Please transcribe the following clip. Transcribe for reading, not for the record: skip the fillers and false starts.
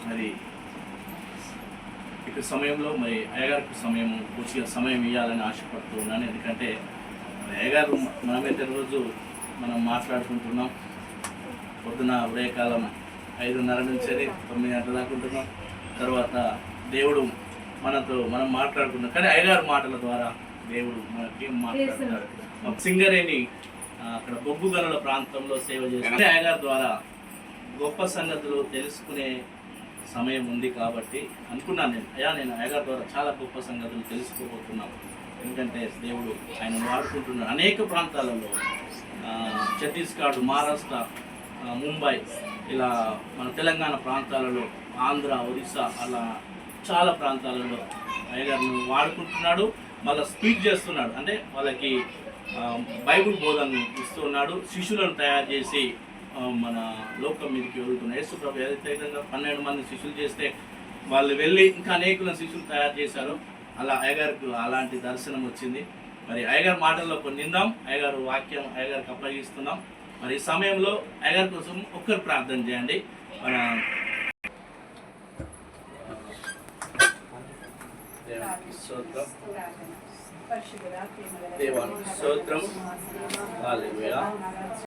మరి ఇక్కడ సమయంలో మరి అయ్యగారికి పూర్తిగా సమయం ఇవ్వాలని ఆశపడుతూ ఉన్నాను. ఎందుకంటే అయ్యగారు మనమైతే రోజు మనం మాట్లాడుకుంటున్నాం. పొద్దున ఉదయకాలం 5:30 నుంచి 9 గంటల దాకా ఉంటున్నాం. తర్వాత దేవుడు మనం మాట్లాడుకుంటున్నాం. కానీ అయ్యగారు మాటల ద్వారా దేవుడు మనకి మాట్లాడుతున్నారు. సింగరేణి అక్కడ బొగ్గు గనుల ప్రాంతంలో సేవ చేస్తే అయ్యగారి ద్వారా గొప్ప సంగతులు తెలుసుకునే సమయం ఉంది కాబట్టి అనుకున్నాను నేను అయ్యగారి ద్వారా చాలా గొప్ప సంగతులు తెలుసుకోబోతున్నాను. ఎందుకంటే దేవుడు ఆయన వాడుకుంటున్నాడు అనేక ప్రాంతాలలో, ఛత్తీస్గఢ్, మహారాష్ట్ర, ముంబై, ఇలా మన తెలంగాణ ప్రాంతాలలో, ఆంధ్ర, ఒరిస్సా, అలా చాలా ప్రాంతాలలో అయ్యగారిని వాడుకుంటున్నాడు. మళ్ళీ స్పీక్ చేస్తున్నాడు, అంటే వాళ్ళకి బైబుల్ బోధనను ఇస్తున్నాడు. శిష్యులను తయారు చేసి మన లోకం మీదకి వెళ్తున్నాడు. యేసు ప్రభు ఏదైతే 12 మంది శిష్యులు చేస్తే వాళ్ళు వెళ్ళి ఇంకా అనేకులను శిష్యులు తయారు చేశారు. అలా అయ్యగారికి అలాంటి దర్శనం వచ్చింది. మరి అయ్యగారి మాటల్లో కొన్ని నిందాం, అయ్యగారు వాక్యం అయ్యగారికి అప్పగిస్తున్నాం. మరి ఈ సమయంలో అయ్యగారి కోసం ఒక్కరు ప్రార్థన చేయండి. మన స్తోత్రం, హల్లెలూయా.